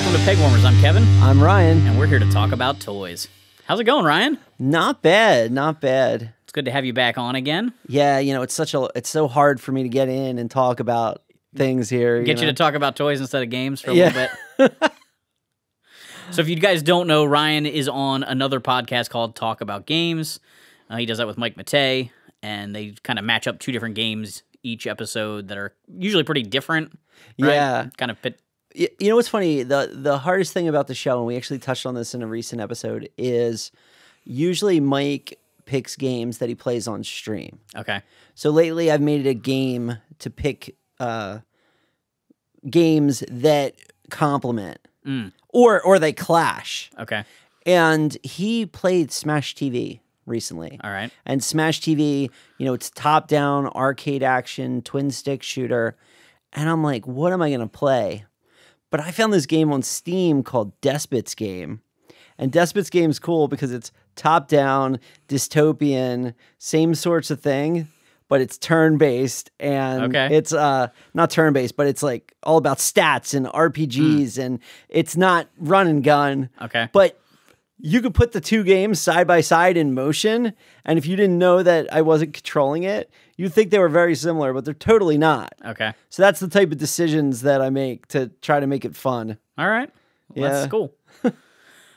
Welcome to Peg Warmers. I'm Kevin, I'm Ryan. and we're here to talk about toys. How's it going, Ryan? Not bad, not bad. It's good to have you back on again. Yeah, it's so hard for me to get in and talk about things here. Get you to talk about toys instead of games for a Yeah. little bit. So if you guys don't know, Ryan is on another podcast called Talk About Games. He does that with Mike Matei, and they kind of match up two different games each episode that are usually pretty different. Right? Yeah. Kind of fit. You know what's funny? The hardest thing about the show, and we actually touched on this in a recent episode, is usually Mike picks games that he plays on stream. Okay. So lately I've made it a game to pick games that complement or they clash. Okay. And he played Smash TV recently. All right. And Smash TV, it's top-down arcade action, twin-stick shooter. And I'm like, what am I going to play? But I found this game on Steam called Despot's Game. And Despot's Game's cool because it's top-down, dystopian, same sorts of thing, but it's turn-based. And it's not turn-based, but it's like all about stats and RPGs, and it's not run and gun. Okay. But you could put the two games side by side in motion, and if you didn't know that I wasn't controlling it, you'd think they were very similar, but they're totally not. Okay. So that's the type of decisions that I make to try to make it fun. All right. Well, Yeah. That's cool.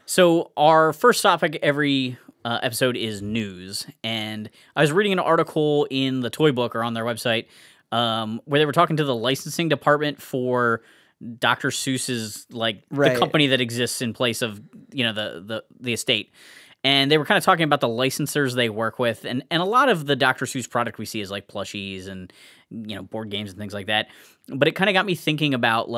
So our first topic every episode is news. And I was reading an article in the Toy Book or on their website where they were talking to the licensing department for Dr. Seuss's, the company that exists in place of, the estate. And they were kind of talking about the licensors they work with. And a lot of the Dr. Seuss product we see is like plushies and, board games and things like that. But it kind of got me thinking about,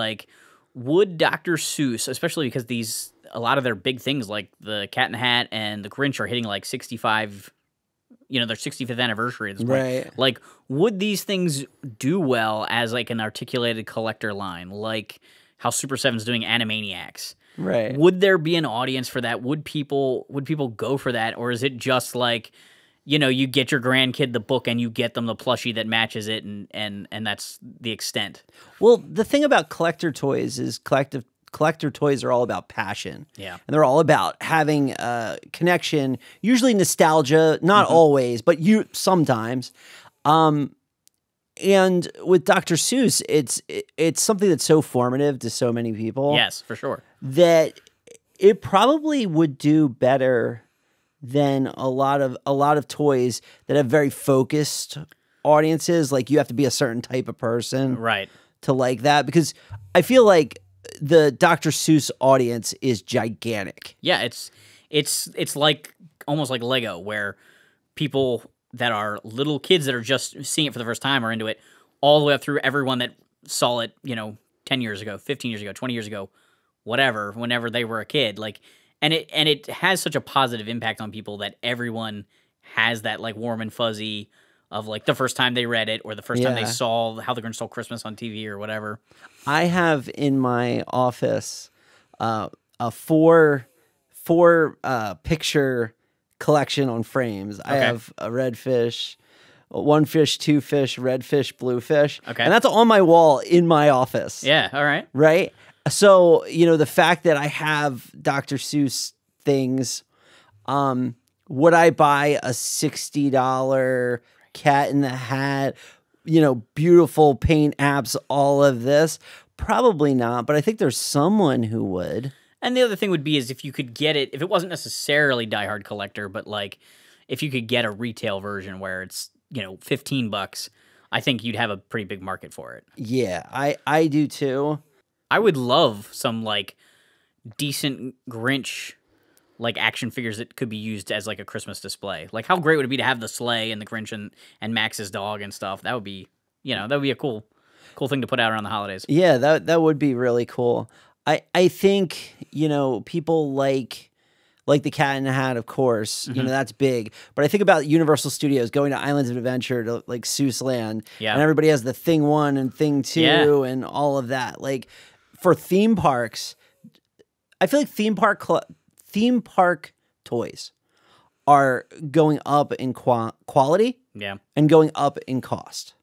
would Dr. Seuss, especially because a lot of their big things like the Cat in the Hat and the Grinch are hitting 65, their 65th anniversary at this point. Right. Would these things do well as an articulated collector line, like how Super 7's doing Animaniacs? Right. Would there be an audience for that? Would people go for that? Or is it just you get your grandkid the book and you get them the plushie that matches it and that's the extent? Well, the thing about collector toys is collector toys are all about passion. Yeah. And they're all about having a connection, usually nostalgia, not always, but sometimes. And with Dr. Seuss, it's something that's so formative to so many people. Yes, for sure. That it probably would do better than a lot of toys that have very focused audiences. Like you have to be a certain type of person, Right. to like that, because I feel like the Dr. Seuss audience is gigantic. Yeah, it's like almost like Lego, where people that are little kids that are just seeing it for the first time are into it, all the way up through everyone that saw it, 10 years ago, 15 years ago, 20 years ago, whatever, whenever they were a kid. And it has such a positive impact on people that everyone has that warm and fuzzy of the first time they read it or the first time they saw How the Grinch Stole Christmas on TV or whatever. I have in my office a four picture collection on frames. I have a red fish, one fish, two fish, red fish, blue fish. Okay. And that's on my wall in my office. Yeah, all right. Right? So, the fact that I have Dr. Seuss things, would I buy a $60 Cat in the Hat, beautiful paint apps, all of this? Probably not, but I think there's someone who would. And the other thing would be is if you could get it, if it wasn't necessarily Die Hard Collector, but if you could get a retail version where it's, $15, I think you'd have a pretty big market for it. Yeah, I do too. I would love some decent Grinch action figures that could be used as a Christmas display. How great would it be to have the sleigh and the Grinch and Max's dog and stuff? That would be, that would be a cool thing to put out around the holidays. Yeah, that would be really cool. I think, people like the Cat in the Hat, of course, that's big. But I think about Universal Studios going to Islands of Adventure to Seuss Land, and everybody has the Thing 1 and Thing 2 and all of that. For theme parks, I feel like theme park toys are going up in quality, and going up in cost.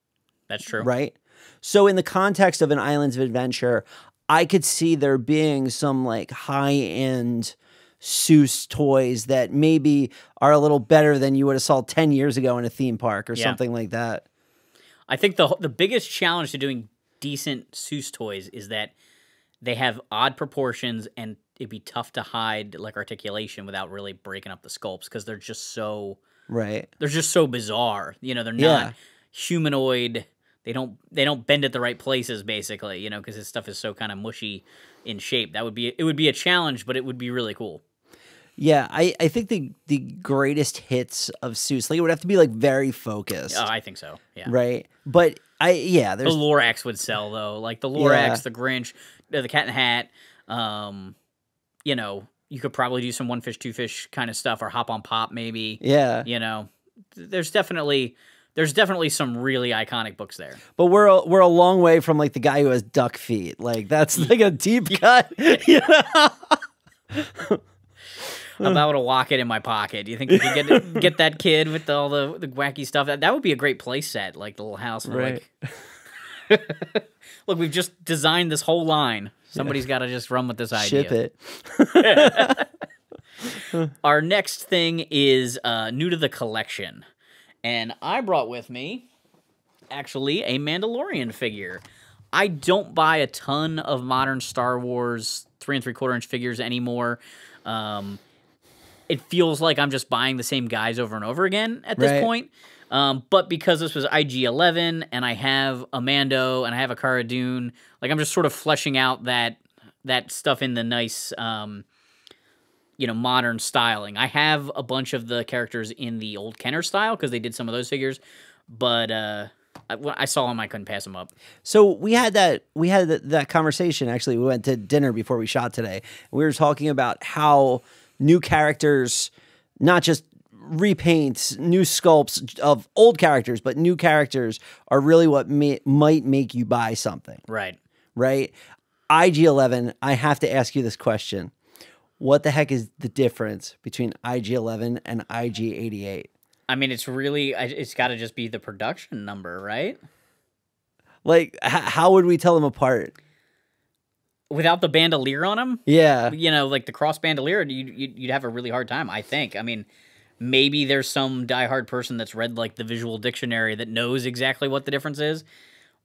That's true. Right? So in the context of an Islands of Adventure, I could see there being some like high-end Seuss toys that maybe are a little better than you would have saw 10 years ago in a theme park or something like that. I think the biggest challenge to doing decent Seuss toys is that they have odd proportions, and it'd be tough to hide like articulation without really breaking up the sculpts because they're just so They're just so bizarre. You know, they're not humanoid. They don't bend at the right places, basically. You know, because this stuff is so kind of mushy in shape. It would be a challenge, but it would be really cool. Yeah, I think the greatest hits of Seuss, like it would have to be like very focused. Oh, I think so. Yeah. Right. But there's the Lorax would sell though, like the Lorax, the Grinch, the Cat in the Hat. You know, you could probably do some One Fish, Two Fish kind of stuff, or Hop on Pop maybe. Yeah. You know, there's definitely some really iconic books there. But we're a long way from like the guy who has duck feet. Like that's like a deep cut. You know? I'm about to walk it in my pocket. Do you think we could get that kid with all the wacky stuff? That would be a great place set, like the little house. Right. Like, look, we've just designed this whole line. Somebody's got to just run with this idea. Ship it. Our next thing is new to the collection. And I brought with me, actually, a Mandalorian figure. I don't buy a ton of modern Star Wars 3 3/4 inch figures anymore. It feels like I'm just buying the same guys over and over again at this point. But because this was IG-11 and I have a Mando and I have a Cara Dune, like I'm just sort of fleshing out that stuff in the nice, modern styling. I have a bunch of the characters in the old Kenner style because they did some of those figures, but I saw them, I couldn't pass them up. So we had that conversation. Actually, we went to dinner before we shot today. We were talking about how new characters, not just repaints, new sculpts of old characters, but new characters are really what might make you buy something. Right. Right? IG-11, I have to ask you this question. What the heck is the difference between IG-11 and IG-88? I mean, it's got to just be the production number, right? Like, how would we tell them apart? Without the bandolier on them? Yeah. You know, like the cross bandolier, you'd have a really hard time, I think. I mean, maybe there's some diehard person that's read, like, the visual dictionary that knows exactly what the difference is,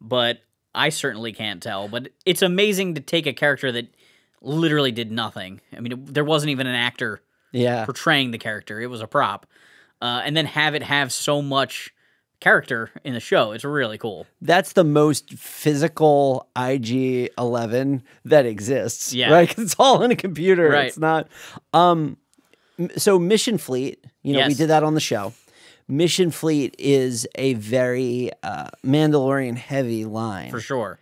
but I certainly can't tell. But it's amazing to take a character that literally did nothing. I mean, there wasn't even an actor portraying the character. It was a prop. And then have it have so much character in the show. It's really cool. That's the most physical IG-11 that exists. Yeah. Right? 'Cause it's all in a computer. Right. It's not. So Mission Fleet, we did that on the show. Mission Fleet is a very Mandalorian heavy line. For sure.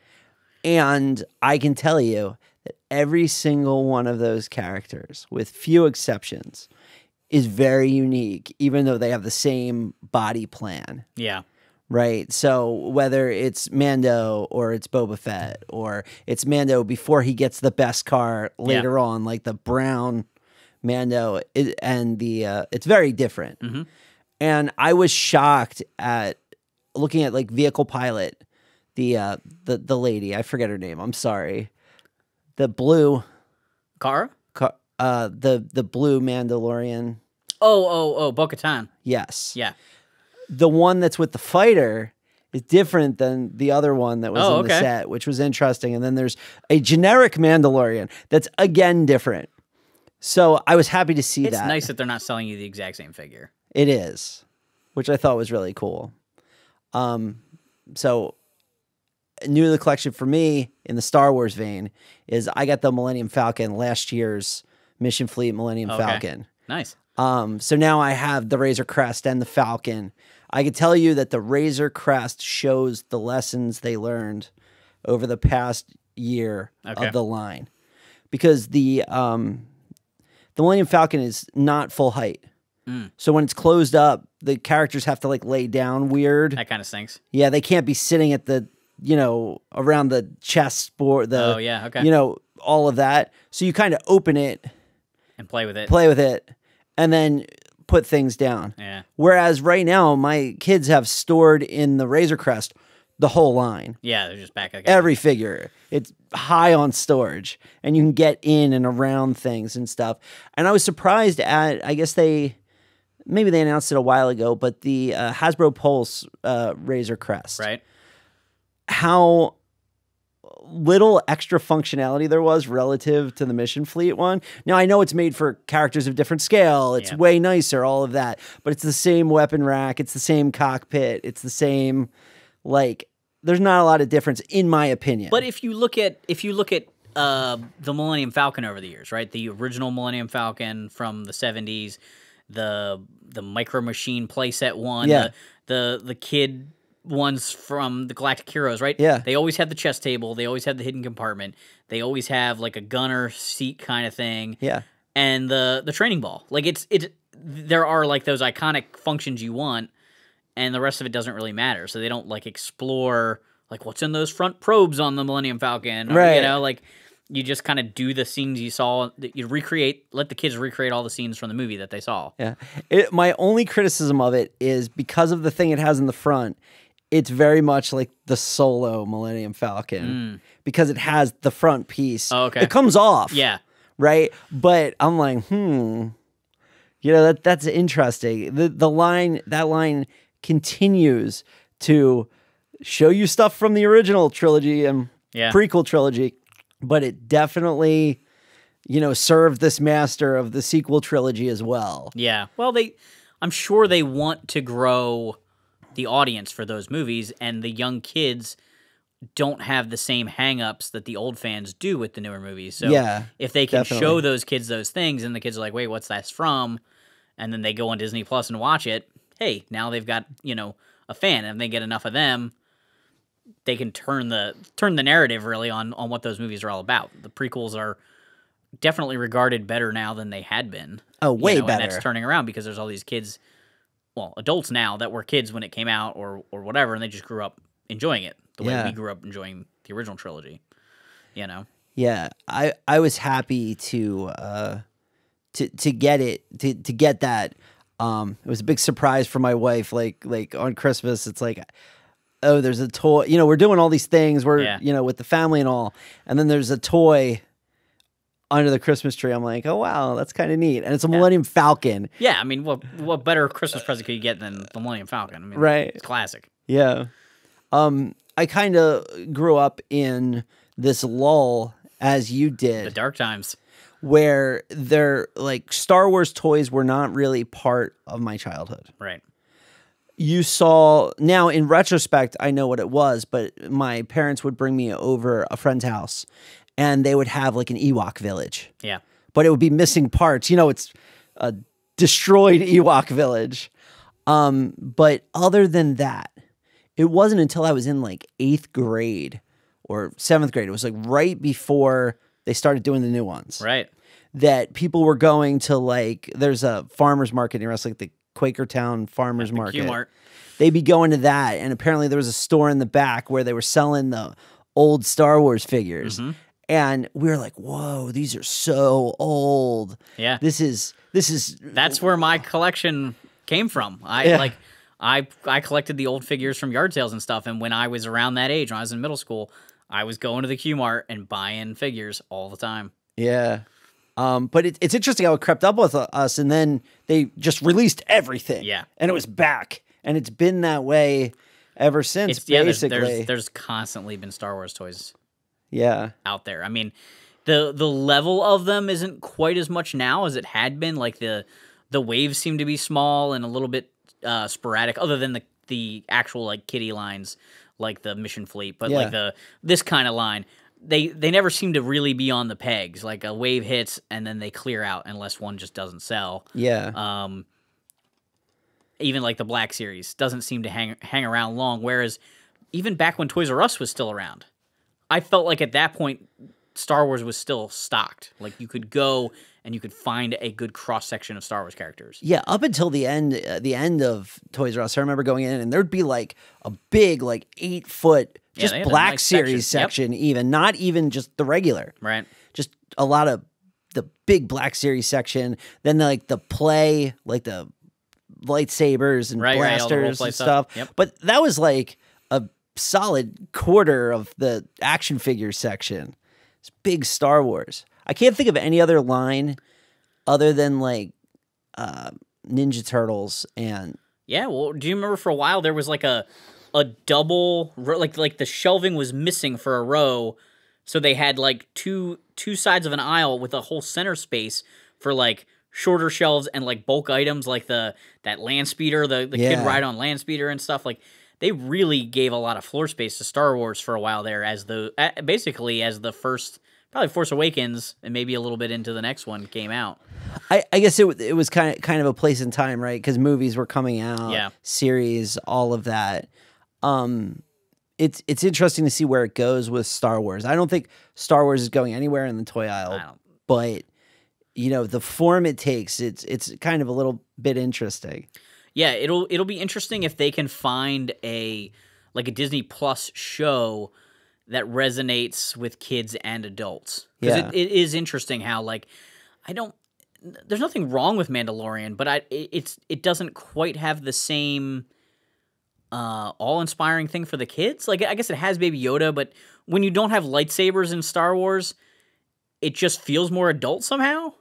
And I can tell you that every single one of those characters, with few exceptions, is very unique, even though they have the same body plan. Yeah. Right? So whether it's Mando or it's Boba Fett or it's Mando before he gets the best car later on, like the brown Mando, it's very different. Mm-hmm. And I was shocked at looking at like Vehicle Pilot, the lady, I forget her name, I'm sorry. The blue... Cara? The blue Mandalorian. Oh, Bo-Katan. Yes. Yeah. The one that's with the fighter is different than the other one that was in the set, which was interesting. And then there's a generic Mandalorian that's again different. So I was happy to see that. It's nice that they're not selling you the exact same figure. It is, which I thought was really cool. So new to the collection for me in the Star Wars vein is I got the Millennium Falcon, last year's Mission Fleet Millennium Falcon. Nice. So now I have the Razor Crest and the Falcon. I can tell you that the Razor Crest shows the lessons they learned over the past year of the line, because the Millennium Falcon is not full height. So when it's closed up, the characters have to like lay down weird. That kind of stinks. Yeah, they can't be sitting at the around the chest board. All of that. So you kind of open it and play with it, and then put things down. Yeah. Whereas right now, my kids have stored in the Razor Crest the whole line. Yeah, they're just back again. Every figure. It's high on storage, and you can get in and around things and stuff. And I was surprised at, I guess maybe they announced it a while ago, but the Hasbro Pulse Razor Crest. Right. How little extra functionality there was relative to the Mission Fleet one. Now, I know it's made for characters of different scale. It's way nicer, all of that. But it's the same weapon rack. It's the same cockpit. It's the same, like, there's not a lot of difference, in my opinion. But if you look at the Millennium Falcon over the years, right? The original Millennium Falcon from the 70s, the Micro Machine playset one, the kid ones from the Galactic Heroes, right? Yeah. They always had the chest table. They always had the hidden compartment. They always have like a gunner seat kind of thing. Yeah. And the training ball. Like there are like those iconic functions you want, and the rest of it doesn't really matter. So they don't like explore like what's in those front probes on the Millennium Falcon. Or, right. You know, like you just kind of do the scenes you saw. You let the kids recreate all the scenes from the movie that they saw. Yeah. My only criticism of it is because of the thing it has in the front, it's very much like the Solo Millennium Falcon because it has the front piece. Oh, okay. It comes off. Yeah. Right? But I'm like, you know, that's interesting. That line continues to show you stuff from the original trilogy and prequel trilogy, but it definitely, you know, served this master of the sequel trilogy as well. Yeah. Well, I'm sure they want to grow the audience for those movies, and the young kids don't have the same hang-ups that the old fans do with the newer movies. So if they can show those kids those things, and the kids are like, wait, what's that from? And then they go on Disney Plus and watch it, hey, now they've got, you know, a fan, and if they get enough of them, they can turn the narrative really on what those movies are all about. The prequels are definitely regarded better now than they had been. Oh, way better. And that's turning around because there's all these kids, well, adults now that were kids when it came out or whatever, and they just grew up enjoying it the way we grew up enjoying the original trilogy, you know? Yeah, I was happy to get it, to get that. It was a big surprise for my wife, like on Christmas, it's like, oh, there's a toy, you know, we're doing all these things, you know, with the family and all, and then there's a toy under the Christmas tree. I'm like, oh wow, that's kind of neat, and it's a Millennium Falcon. Yeah, I mean, what better Christmas present could you get than the Millennium Falcon? I mean, right, it's classic. Yeah, I kind of grew up in this lull as you did, the dark times, where they're like Star Wars toys were not really part of my childhood. Right. You saw, now in retrospect, I know what it was, but my parents would bring me over a friend's house, and they would have like an Ewok village. Yeah. But it would be missing parts. You know, it's a destroyed Ewok village. But other than that, it wasn't until I was in like 8th grade or 7th grade. It was like right before they started doing the new ones. Right. That people were going to like, there's a farmer's market near us, like the Quakertown Farmer's Market. Q-Mart. They'd be going to that, and apparently there was a store in the back where they were selling the old Star Wars figures. Mm-hmm. And we were like, whoa, these are so old. Yeah. This is That's where my collection came from. I collected the old figures from yard sales and stuff, and when I was around that age, when I was in middle school, I was going to the Q-Mart and buying figures all the time. Yeah. But it's interesting how it crept up with us, and then they just released everything. Yeah. And it was back. And it's been that way ever since, basically. There's constantly been Star Wars toys out there. I mean, the level of them isn't quite as much now as it had been. Like, the waves seem to be small and a little bit sporadic, other than the actual, like, kiddie lines, like the Mission Fleet. But, like, this kind of line, they never seem to really be on the pegs. Like, a wave hits and then they clear out unless one just doesn't sell. Yeah. Even like the Black Series doesn't seem to hang around long. Whereas even back when Toys R Us was still around, I felt like at that point Star Wars was still stocked. Like, you could go and you could find a good cross section of Star Wars characters. Yeah, up until the end of Toys R Us, I remember going in and there'd be like a big, like 8-foot just Black nice Series section, even not even just the regular, right? Just a lot of the big Black Series section. Then the play, like the lightsabers and blasters and stuff. Yep. But that was like a solid quarter of the action figure section. It's big Star Wars. I can't think of any other line other than like Ninja Turtles and Yeah, well, do you remember for a while there was like a double like the shelving was missing for a row, so they had like two sides of an aisle with a whole center space for like shorter shelves and like bulk items like that land speeder, the kid ride on land speeder and stuff. Like they really gave a lot of floor space to Star Wars for a while there as basically as the first probably Force Awakens and maybe a little bit into the next one came out. I guess it was kind of a place in time, right? Because movies were coming out, series, all of that. It's interesting to see where it goes with Star Wars. I don't think Star Wars is going anywhere in the toy aisle, but you know the form it takes, it's kind of a little bit interesting. Yeah, it'll be interesting if they can find a Disney Plus show that resonates with kids and adults. Because it is interesting how there's nothing wrong with Mandalorian, but it doesn't quite have the same awe-inspiring thing for the kids. Like I guess it has Baby Yoda, but when you don't have lightsabers in Star Wars, it just feels more adult somehow.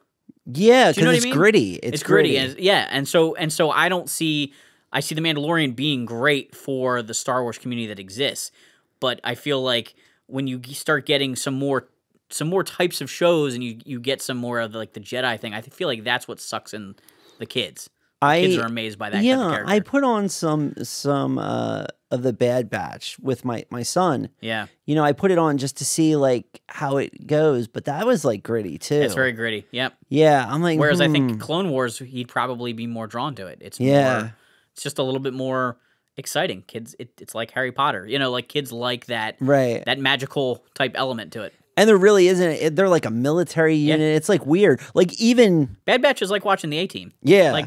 Yeah, because it's gritty. It's gritty, and so I see the Mandalorian being great for the Star Wars community that exists, but I feel like when you start getting some more types of shows and you get some more of the Jedi thing, I feel like that's what sucks in the kids. Kids are amazed by that kind of character. I put on some of the Bad Batch with my son. Yeah. You know, I put it on just to see like how it goes, but that was like gritty too. It's very gritty. Yep. Yeah, I'm like whereas I think Clone Wars he'd probably be more drawn to it. It's just a little bit more exciting. Kids it's like Harry Potter. You know, like kids like that that magical type element to it. And there really isn't. They're like a military unit. Yeah. It's like weird. Like even Bad Batch is like watching the A-Team. Yeah. Like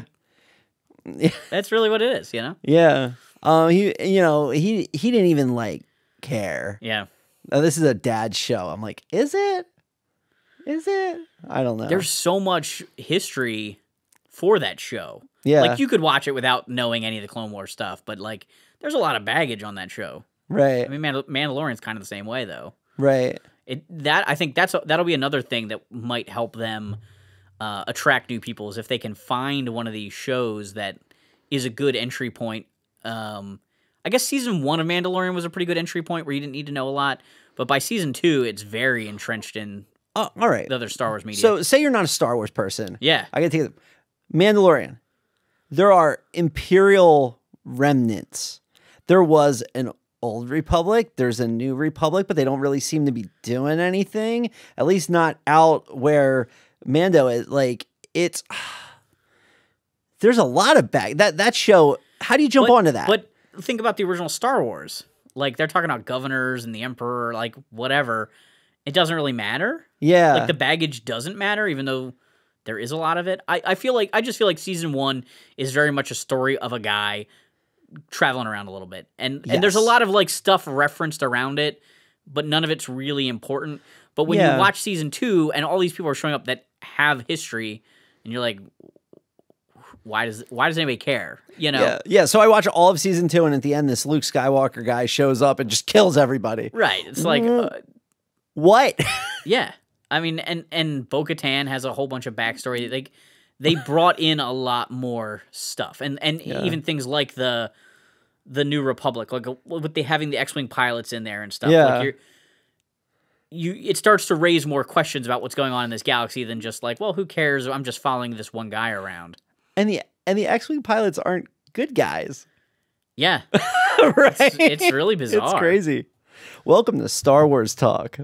that's really what it is, you know? Yeah. He didn't even like care. Yeah. This is a dad show. I'm like, is it? Is it? I don't know. There's so much history for that show. Yeah. Like you could watch it without knowing any of the Clone Wars stuff, but like there's a lot of baggage on that show. Right. I mean, Mandalorian's kind of the same way though. Right. I think that'll be another thing that might help them attract new people is if they can find one of these shows that is a good entry point. I guess season 1 of Mandalorian was a pretty good entry point where you didn't need to know a lot, but by season 2, it's very entrenched in all right. the other Star Wars media. So say you're not a Star Wars person. Yeah. I gotta take it. Mandalorian. There are Imperial remnants. There was an Old Republic, there's a New Republic, but they don't really seem to be doing anything. At least not out where Mando is. Like it's there's a lot of that show. How do you jump onto that? But think about the original Star Wars. Like they're talking about governors and the Emperor, like whatever. It doesn't really matter. Yeah, like the baggage doesn't matter, even though there is a lot of it. I just feel like season 1 is very much a story of a guy traveling around a little bit, and there's a lot of like stuff referenced around it, but none of it's really important. But when you watch season 2 and all these people are showing up that have history, and you're like, why does anybody care? You know? Yeah. So I watch all of season 2, and at the end, this Luke Skywalker guy shows up and just kills everybody. Right. It's like what? Yeah. I mean, and Bo-Katan has a whole bunch of backstory. Like they brought in a lot more stuff, and even things like the New Republic, like with having the X-wing pilots in there and stuff. Yeah. Like it starts to raise more questions about what's going on in this galaxy than just like, well, who cares? I'm just following this one guy around. And the X-wing pilots aren't good guys. Yeah, right. It's really bizarre. It's crazy. Welcome to Star Wars Talk.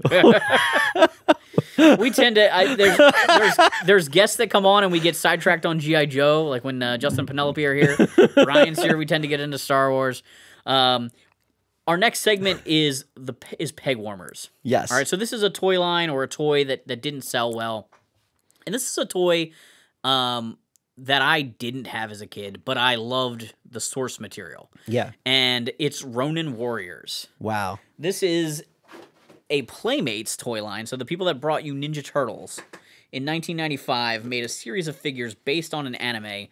We tend to there's guests that come on and we get sidetracked on G.I. Joe, like when Justin and Penelope are here. Ryan's here. We tend to get into Star Wars. Our next segment is peg warmers. Yes. All right. So this is a toy line or a toy that didn't sell well, and this is a toy that I didn't have as a kid, but I loved the source material. Yeah. And it's Ronin Warriors. Wow. This is a Playmates toy line. So the people that brought you Ninja Turtles in 1995 made a series of figures based on an anime.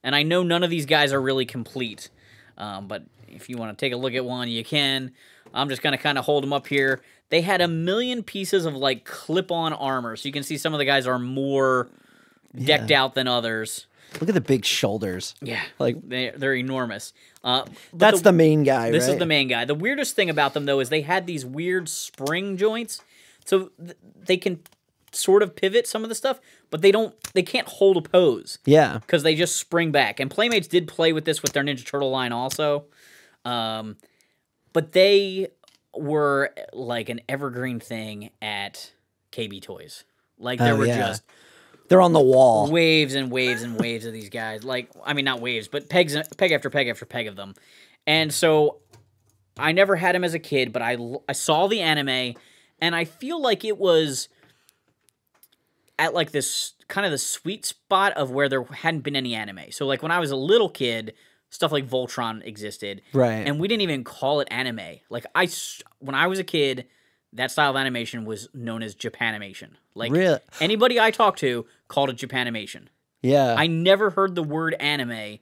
And I know none of these guys are really complete, but if you want to take a look at one, you can. I'm just going to kind of hold them up here. They had 1 million pieces of like clip-on armor. So you can see some of the guys are more decked out than others. Look at the big shoulders. Yeah, like they're enormous. That's the main guy, right? This is the main guy. The weirdest thing about them, though, is they had these weird spring joints, so they can sort of pivot some of the stuff, but they can't hold a pose. Yeah, because they just spring back. And Playmates did play with this with their Ninja Turtle line also, but they were like an evergreen thing at KB Toys. Like there were just. They're on the wall. Waves and waves and waves of these guys. Like, I mean, not waves, but peg after peg after peg of them. And so I never had him as a kid, but I saw the anime, and I feel like it was at like this kind of the sweet spot of where there hadn't been any anime. So like when I was a little kid, stuff like Voltron existed. Right. And we didn't even call it anime. Like when I was a kid, that style of animation was known as Japanimation. Like really? Anybody I talked to called it Japanimation. Yeah. I never heard the word anime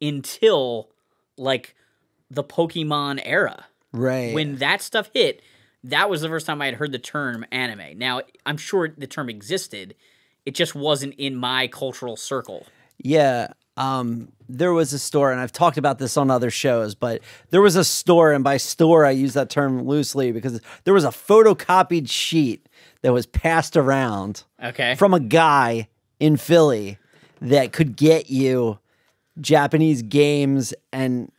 until like the Pokemon era. Right. When that stuff hit, that was the first time I had heard the term anime. Now, I'm sure the term existed. It just wasn't in my cultural circle. Yeah. There was a store, and I've talked about this on other shows, but there was a store, and by store, I use that term loosely because there was a photocopied sheet that was passed around from a guy in Philly that could get you Japanese games and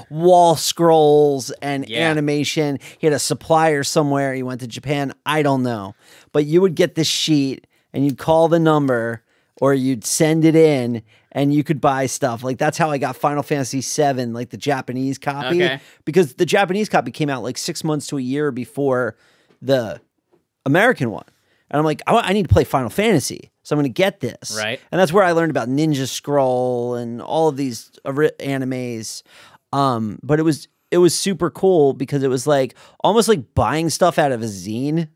wall scrolls and animation. He had a supplier somewhere. He went to Japan. I don't know. But you would get this sheet, and you'd call the number, or you'd send it in, and you could buy stuff. Like, that's how I got Final Fantasy VII, like the Japanese copy. Because the Japanese copy came out like 6 months to a year before the American one. And I'm like, I need to play Final Fantasy, so I'm going to get this. Right. And that's where I learned about Ninja Scroll and all of these animes. But it was super cool because it was like almost like buying stuff out of a zine,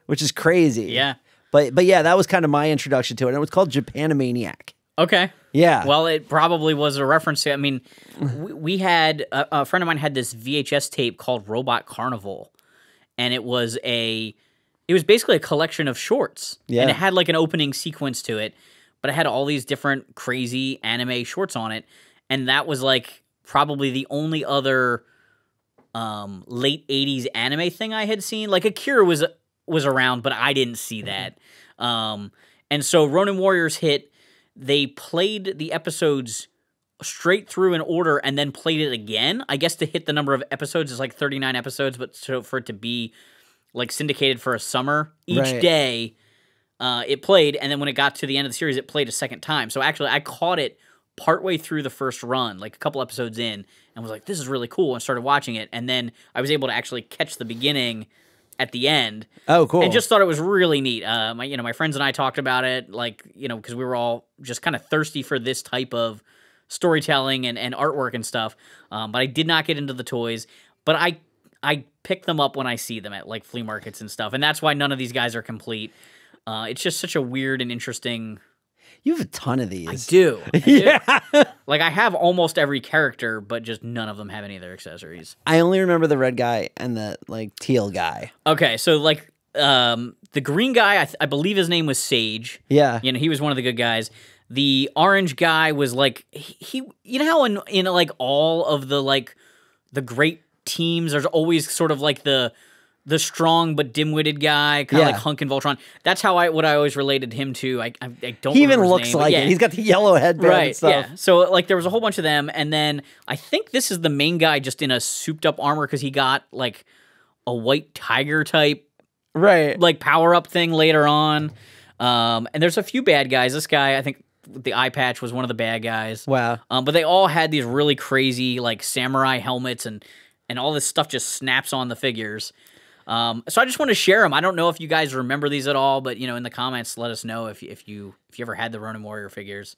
which is crazy. Yeah. But yeah, that was kind of my introduction to it. And it was called Japanimaniac. Okay. Yeah. Well, it probably was a reference to, I mean, we had, a friend of mine had this VHS tape called Robot Carnival. And it was basically a collection of shorts. Yeah. And it had like an opening sequence to it. But it had all these different crazy anime shorts on it. And that was like probably the only other late 80s anime thing I had seen. Like Akira was around, but I didn't see that. And so Ronin Warriors hit. They played the episodes straight through in order and then played it again. I guess to hit the number of episodes is like 39 episodes, but so for it to be like syndicated for a summer, each day it played, and then when it got to the end of the series, it played a second time. So actually, I caught it partway through the first run, like a couple episodes in, and was like, this is really cool, and started watching it. And then I was able to actually catch the beginning at the end. Oh, cool. And just thought it was really neat. My friends and I talked about it, like, because we were all just kind of thirsty for this type of storytelling and artwork and stuff. But I did not get into the toys. But I pick them up when I see them at like flea markets and stuff. And that's why none of these guys are complete. It's just such a weird and interesting. You have a ton of these. I do. Yeah. Like, I have almost every character, but just none of them have any of their accessories. I only remember the red guy and the like teal guy. Okay, so like the green guy, I believe his name was Sage. Yeah. He was one of the good guys. The orange guy was like he how in like all of the like the great teams, there's always sort of like the strong but dim-witted guy, kind of like Hunk and Voltron. That's how what I always related him to. I don't. He even remember his looks name, like it. He's got the yellow headband and stuff. Yeah. So like there was a whole bunch of them, and then I think this is the main guy just in a souped-up armor because he got like a white tiger type, like power-up thing later on. And there's a few bad guys. This guy, I think, the eye patch was one of the bad guys. Wow. But they all had these really crazy like samurai helmets and all this stuff just snaps on the figures. So I just want to share them. I don't know if you guys remember these at all, but in the comments, let us know if you ever had the Ronin Warrior figures.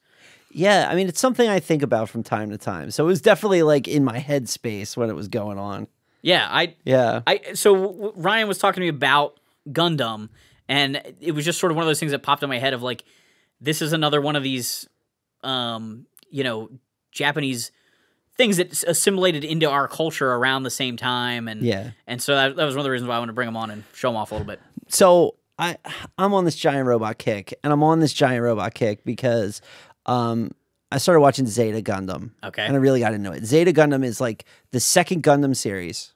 Yeah, I mean, it's something I think about from time to time. So it was definitely like in my headspace when it was going on. Yeah, So Ryan was talking to me about Gundam, and it was just sort of one of those things that popped in my head of like, this is another one of these, Japanese things that assimilated into our culture around the same time, and and so that was one of the reasons why I wanted to bring them on and show them off a little bit. So I'm on this giant robot kick, and I'm on this giant robot kick because I started watching Zeta Gundam. Okay. And I really got into it. Zeta Gundam is like the second Gundam series,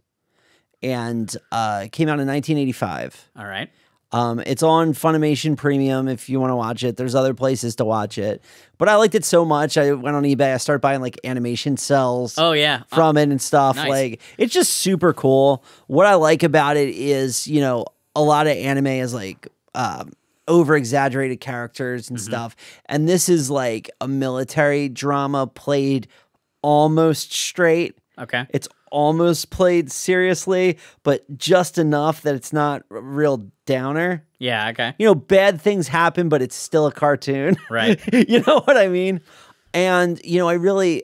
and it came out in 1985. All right. It's on Funimation Premium if you want to watch it. There's other places to watch it. But I liked it so much, I went on eBay. I started buying like animation cells from it and stuff. Nice. Like, it's just super cool. What I like about it is, you know, a lot of anime is like over-exaggerated characters and stuff. And this is like a military drama played almost straight. Okay. It's almost played seriously, but just enough that it's not a real downer. Yeah, okay. You know, bad things happen, but it's still a cartoon. Right. You know what I mean? And, you know, I really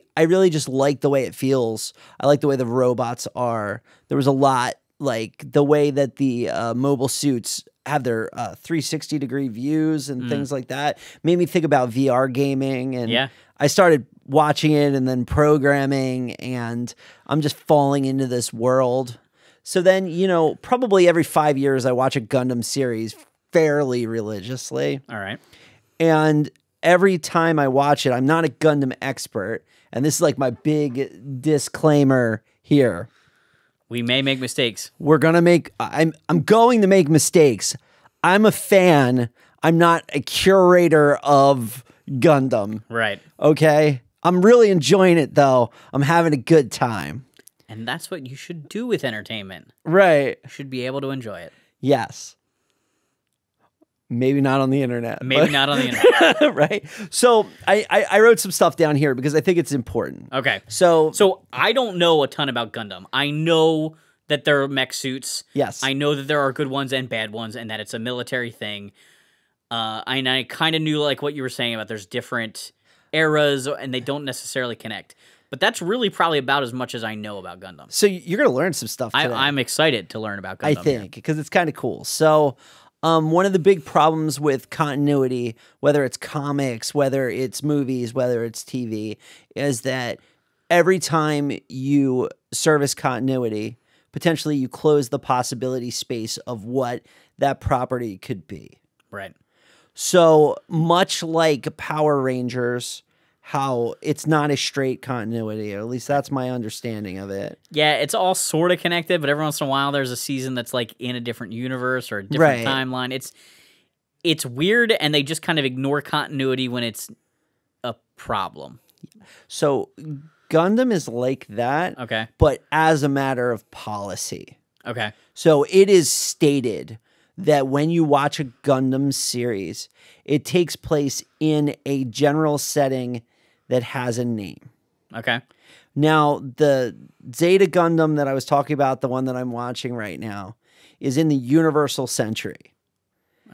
just like the way it feels. I like the way the robots are. There was a lot, like the way that the mobile suits have their 360-degree views and things like that. Made me think about VR gaming. And I started watching it and then programming, and I'm just falling into this world. So then, you know, probably every 5 years I watch a Gundam series fairly religiously. All right. And every time I watch it, I'm not a Gundam expert. And this is like my big disclaimer here. We may make mistakes. I'm going to make mistakes. I'm a fan. I'm not a curator of Gundam. Right. Okay? I'm really enjoying it, though. I'm having a good time. And that's what you should do with entertainment. Right. You should be able to enjoy it. Yes. Maybe not on the internet. Maybe not on the internet. Right? So I wrote some stuff down here because I think it's important. Okay. So I don't know a ton about Gundam. I know that there are mech suits. Yes. I know that there are good ones and bad ones, and that it's a military thing. And I kind of knew like what you were saying about there's different eras, and they don't necessarily connect. But that's really probably about as much as I know about Gundam. So you're going to learn some stuff today. I'm excited to learn about Gundam. I think, because it's kind of cool. So one of the big problems with continuity, whether it's comics, whether it's movies, whether it's TV, is that every time you service continuity, potentially you close the possibility space of what that property could be. Right. So much like Power Rangers, how it's not a straight continuity, or at least that's my understanding of it. Yeah, it's all sort of connected, but every once in a while there's a season that's like in a different universe or a different timeline. It's weird, and they just kind of ignore continuity when it's a problem. So Gundam is like that, Okay. but as a matter of policy. Okay. So it is stated that when you watch a Gundam series, it takes place in a general setting that has a name. Okay. Now, the Zeta Gundam that I was talking about, the one that I'm watching right now, is in the Universal Century.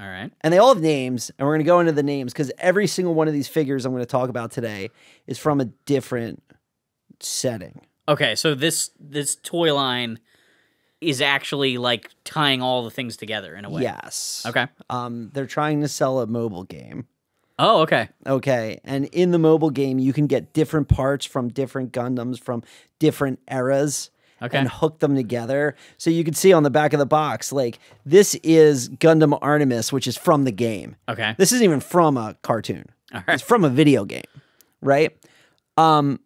All right. And they all have names, and we're going to go into the names because every single one of these figures I'm going to talk about today is from a different setting. Okay, so this toy line is actually like tying all the things together in a way. Yes. Okay. They're trying to sell a mobile game. Oh, okay. Okay. And in the mobile game, you can get different parts from different Gundams from different eras. Okay. And hook them together. So you can see on the back of the box, like, this is Gundam Artemis, which is from the game. Okay. This isn't even from a cartoon. All right. It's from a video game, right? And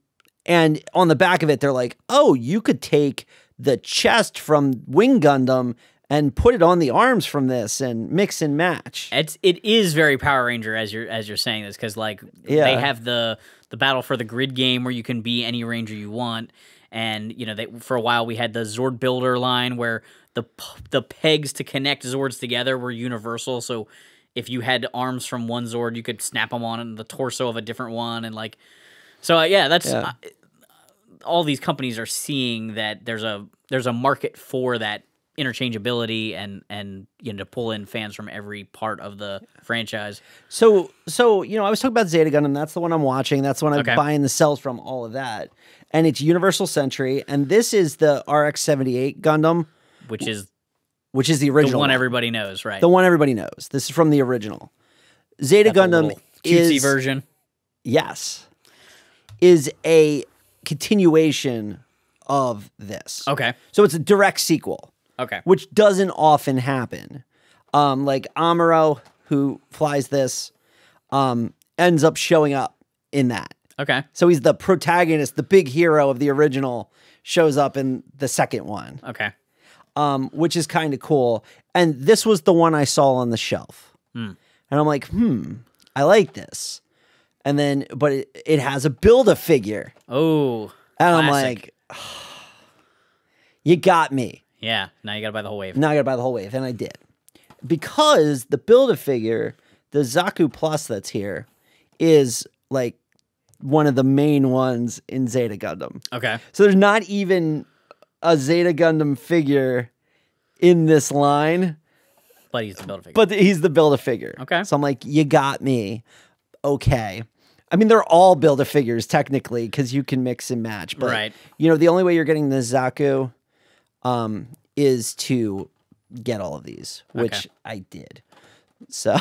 on the back of it, they're like, oh, you could take the chest from Wing Gundam and put it on the arms from this and mix and match. It is very Power Ranger as you're saying this, because like they have the battle for the grid game where you can be any ranger you want. And, you know, for a while we had the Zord Builder line where the pegs to connect Zords together were universal. So if you had arms from one Zord, you could snap them on the torso of a different one. And like, so that's all these companies are seeing that there's a market for that interchangeability and you know, to pull in fans from every part of the franchise. So you know, I was talking about Zeta Gundam. That's the one I'm watching. That's the one I'm buying the cells from. All of that, and it's Universal Century. And this is the RX-78 Gundam, which is the original, the one everybody knows, right? The one everybody knows. This is from the original. Zeta Gundam cutesy is version. Yes, is a continuation of this. Okay. So it's a direct sequel, Okay. which doesn't often happen. Like Amuro, who flies this, ends up showing up in that. Okay. So he's the protagonist, the big hero of the original, shows up in the second one, Okay. which is kind of cool. And this was the one I saw on the shelf. And I'm like, I like this. And then, but it has a Build-A-Figure. Oh. And I'm classic. like, you got me. Yeah. Now you got to buy the whole wave. Now I got to buy the whole wave. And I did. Because the Build-A-Figure, the Zaku Plus that's here, is like one of the main ones in Zeta Gundam. Okay. So there's not even a Zeta Gundam figure in this line, But he's the Build-A-Figure. but he's the Build-A-Figure. Okay. So I'm like, you got me. Okay. I mean, they're all Build-A-Figures technically because you can mix and match. But, Right. you know, the only way you're getting the Zaku is to get all of these, which Okay. I did. So,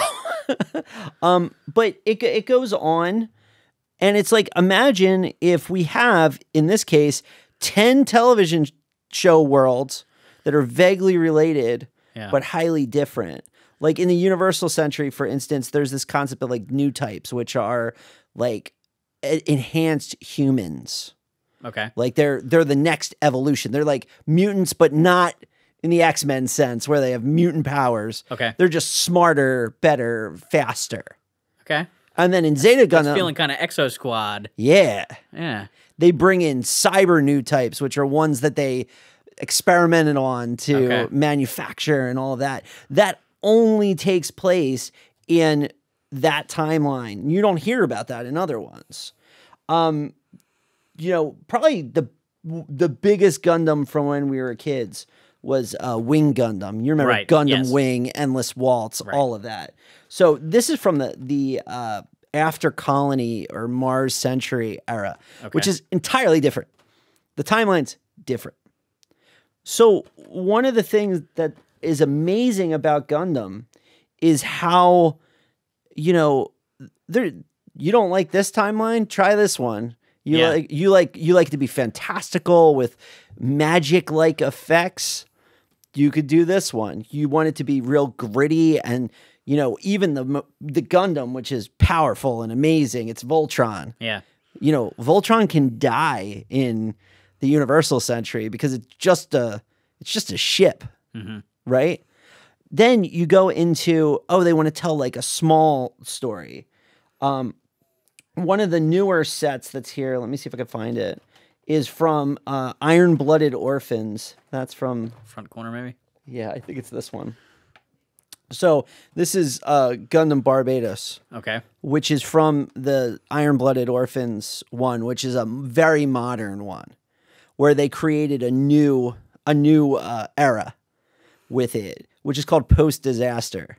but it goes on. And it's like, imagine if we have, in this case, 10 television show worlds that are vaguely related, Yeah. but highly different. Like in the Universal Century, for instance, there's this concept of like new types, which are like enhanced humans. Okay. Like they're the next evolution. They're like mutants, but not in the X-Men sense where they have mutant powers. Okay. They're just smarter, better, faster. Okay. And then in Zeta Gundam, Feeling kind of Exo Squad. yeah, Yeah. they bring in cyber new types, which are ones that they experimented on to Okay. manufacture and all of that. That only takes place in that timeline. You don't hear about that in other ones. You know, probably the biggest Gundam from when we were kids was Wing Gundam. You remember Right, Gundam yes. Wing, Endless Waltz, Right. all of that. So this is from the after Colony or Mars Century era, which is entirely different. The timeline's different. So one of the things that is amazing about Gundam is how, you know, you don't like this timeline, try this one. You like to be fantastical with magic like effects. You could do this one. You want it to be real gritty and, you know, even the Gundam, which is powerful and amazing, it's Voltron. Yeah. You know, Voltron can die in the Universal Century because it's just a ship, right? Then you go into, they want to tell like a small story. One of the newer sets that's here, let me see if I can find it, is from Iron-Blooded Orphans. That's from, Front corner, maybe. yeah, I think it's this one. So this is Gundam Barbados, Okay. which is from the Iron-Blooded Orphans one, which is a very modern one, where they created a new era with it, which is called post-disaster.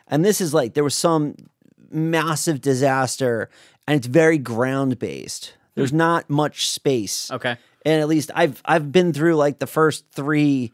And this is like, there was some massive disaster, and it's very ground-based. There's not much space. Okay. And at least I've been through like the first 3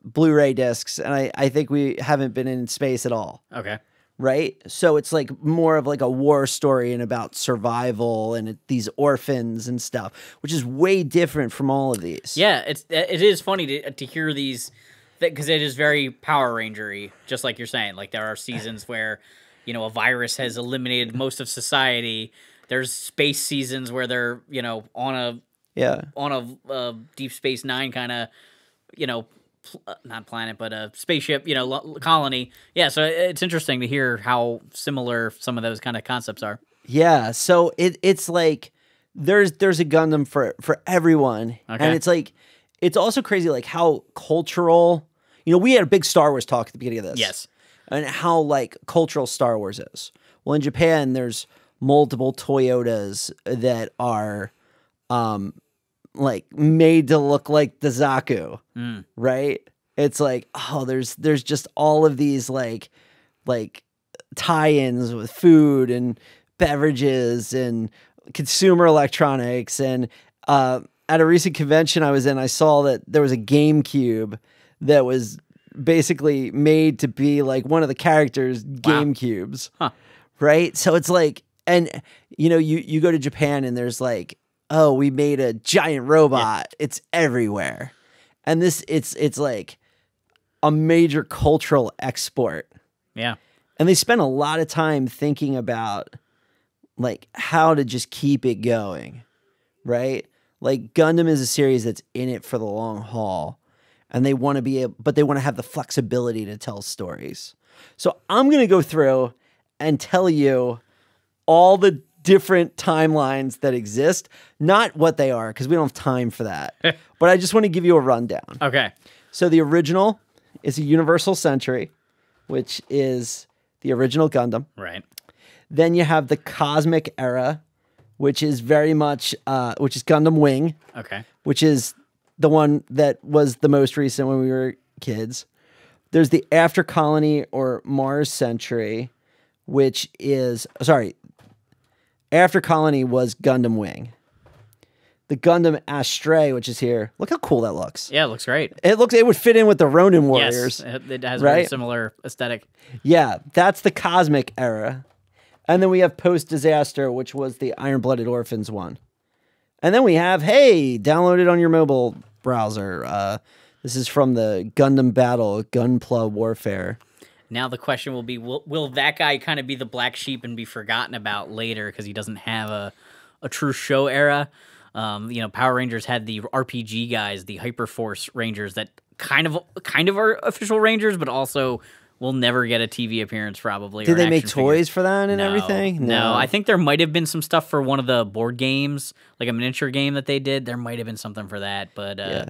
Blu-ray discs, and I think we haven't been in space at all. Okay. Right? So it's like more of like a war story and about survival and these orphans and stuff, which is way different from all of these. Yeah, it is funny to hear these, because it is very Power Ranger-y, just like you're saying. Like there are seasons where, you know, a virus has eliminated most of society. There's space seasons where they're, you know, on a Deep Space Nine kind of, you know, not planet, but a spaceship, you know, colony. Yeah, so it's interesting to hear how similar some of those kind of concepts are. Yeah, so it's like there's a Gundam for everyone. Okay. And it's like, it's also crazy like how cultural, you know, we had a big Star Wars talk at the beginning of this. Yes. And how like cultural Star Wars is. Well, in Japan, there's multiple Toyotas that are like made to look like the Zaku, right? It's like, there's just all of these like tie-ins with food and beverages and consumer electronics. And at a recent convention I was in, I saw that there was a GameCube that was basically made to be like one of the characters' GameCubes. Huh. Right? So it's like, and you know, you go to Japan and there's like oh, we made a giant robot. It's everywhere. And this, it's like a major cultural export. Yeah. And they spent a lot of time thinking about like how to just keep it going, right? Like Gundam is a series that's in it for the long haul, and they want to be able, but they want to have the flexibility to tell stories. So I'm going to go through and tell you all the different timelines that exist, not what they are, because we don't have time for that. But I just want to give you a rundown. Okay. So the original is a Universal Century, which is the original Gundam. Right. Then you have the Cosmic Era, which is very much, which is Gundam Wing, Okay. which is the one that was the most recent when we were kids. There's the After Colony or Mars Century, which is, sorry, After Colony was Gundam Wing. The Gundam Astray, which is here. Look how cool that looks. Yeah, it looks great. It would fit in with the Ronin Warriors. Yes, it has a very right? similar aesthetic. Yeah, that's the Cosmic Era. And then we have Post Disaster, which was the Iron Blooded Orphans one. And then we have, hey, download it on your mobile browser. This is from the Gundam Battle, Gunpla Warfare. Now the question will be, will that guy kind of be the black sheep and be forgotten about later because he doesn't have a true show era? Power Rangers had the RPG guys, the Hyperforce Rangers that kind of are official Rangers, but also will never get a TV appearance probably. Did or they an make action toys figure. for that and everything? No, I think there might have been some stuff for one of the board games, like a miniature game that they did. There might have been something for that, but they're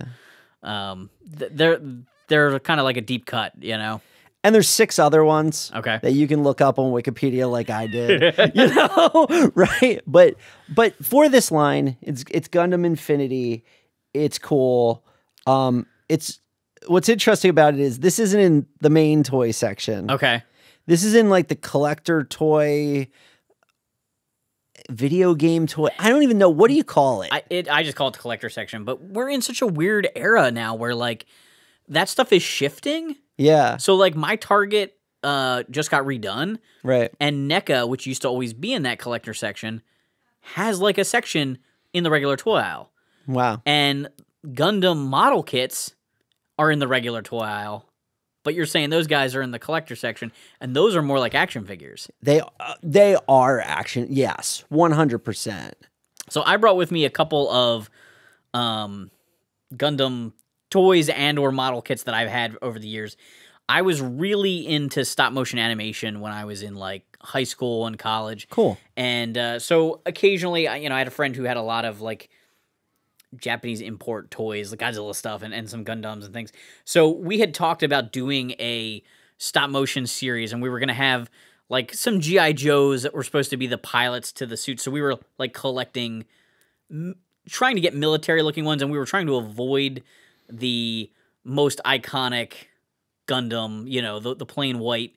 kind of like a deep cut, you know. And there's 6 other ones Okay. that you can look up on Wikipedia like I did, you know, right? But for this line, it's Gundam Infinity. It's cool. It's what's interesting about it is this isn't in the main toy section. Okay. This is in like the collector toy, video game toy. I don't even know. What do you call it? I just call it the collector section, but we're in such a weird era now where like that stuff is shifting. Yeah. So like my Target just got redone, Right. and NECA, which used to always be in that collector section, has like a section in the regular toy aisle. Wow. And Gundam model kits are in the regular toy aisle, but you're saying those guys are in the collector section, and those are more like action figures. They are action. Yes, 100%. So I brought with me a couple of Gundam toys and or model kits that I've had over the years. I was really into stop motion animation when I was in like high school and college. Cool. And so occasionally, I had a friend who had a lot of like Japanese import toys, like Godzilla stuff and some Gundams and things. So we had talked about doing a stop motion series, and we were going to have like some G.I. Joes that were supposed to be the pilots to the suits. So we were like collecting, trying to get military looking ones, and we were trying to avoid the most iconic Gundam, the plain white.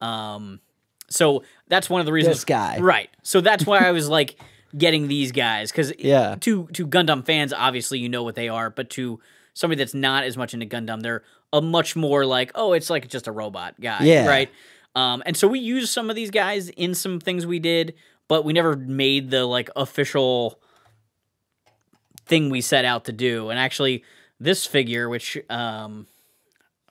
So that's one of the reasons. This guy. Right. So that's why I was like getting these guys, because Yeah. to Gundam fans, obviously you know what they are, but to somebody that's not as much into Gundam, they're a much more like, oh, it's like just a robot guy, Yeah. right? And so we used some of these guys in some things we did, but we never made the like official thing we set out to do. And actually, this figure, which I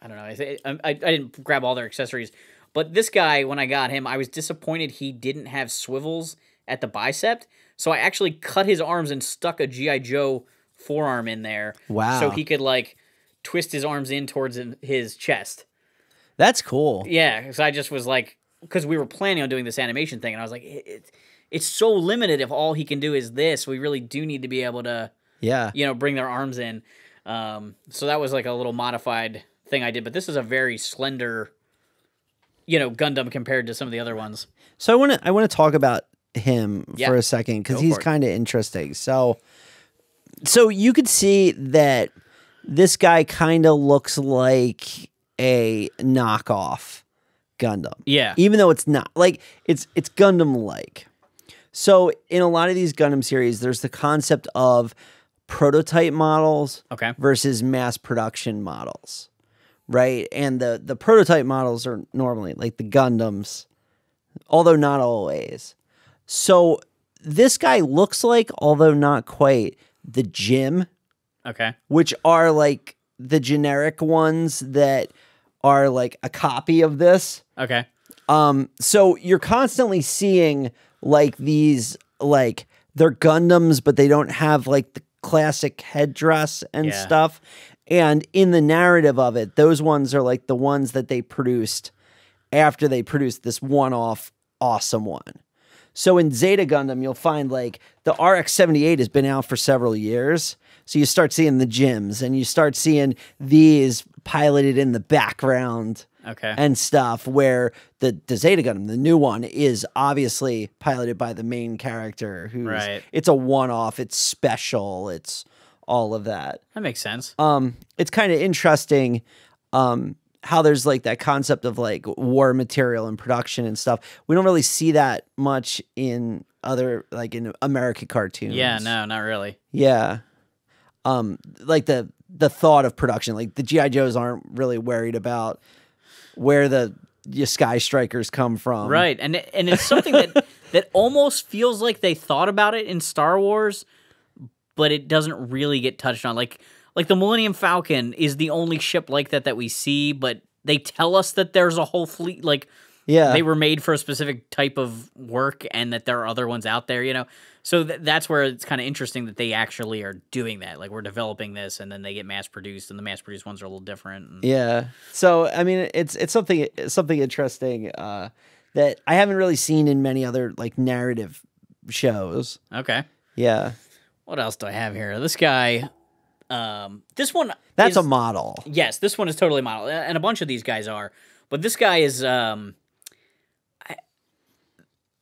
don't know, I didn't grab all their accessories, but this guy, when I got him, I was disappointed he didn't have swivels at the bicep. So I actually cut his arms and stuck a G.I. Joe forearm in there. Wow. So he could like twist his arms in towards his chest. That's cool. Yeah, because I just was like, because we were planning on doing this animation thing, and I was like, it's so limited if all he can do is this. We really do need to be able to, Yeah. bring their arms in. So that was like a little modified thing I did, but this is a very slender, Gundam compared to some of the other ones. So I want to talk about him Yeah. for a second because Go he's for it. kind of interesting. So you could see that this guy kind of looks like a knockoff Gundam. Yeah. Even though it's not. Like it's Gundam-like. So in a lot of these Gundam series, there's the concept of prototype models Okay. versus mass production models. Right? And the prototype models are normally like the Gundams, although not always. So this guy looks like, although not quite, the Jim, Okay. which are like the generic ones that are like a copy of this. Okay. So you're constantly seeing like these, like they're Gundams, but they don't have like the classic headdress and Yeah. stuff. And in the narrative of it, those ones are like the ones that they produced after they produced this one-off awesome one. So in Zeta Gundam, you'll find like the RX-78 has been out for several years. So you start seeing the gyms and you start seeing these piloted in the background Okay. and stuff, where the Zeta Gundam, the new one, is obviously piloted by the main character who's Right. it's a one-off, it's special, it's all of that. That makes sense. It's kind of interesting how there's like that concept of like war material and production and stuff. We don't really see that much in other, like in American cartoons. Yeah, no, not really. Yeah. Like the thought of production, like the G.I. Joes aren't really worried about where the Sky Strikers come from. Right. And it's something that almost feels like they thought about it in Star Wars, but it doesn't really get touched on. Like the Millennium Falcon is the only ship like that we see, but they tell us that there's a whole fleet, like Yeah. they were made for a specific type of work and that there are other ones out there, you know? So that's where it's kind of interesting that they actually are doing that. Like, we're developing this and then they get mass produced, and the mass produced ones are a little different. And Yeah. So I mean, it's something interesting that I haven't really seen in many other like narrative shows. Okay. Yeah. What else do I have here? This guy, this one. That's is, a model. Yes, this one is totally model, and a bunch of these guys are. But this guy is,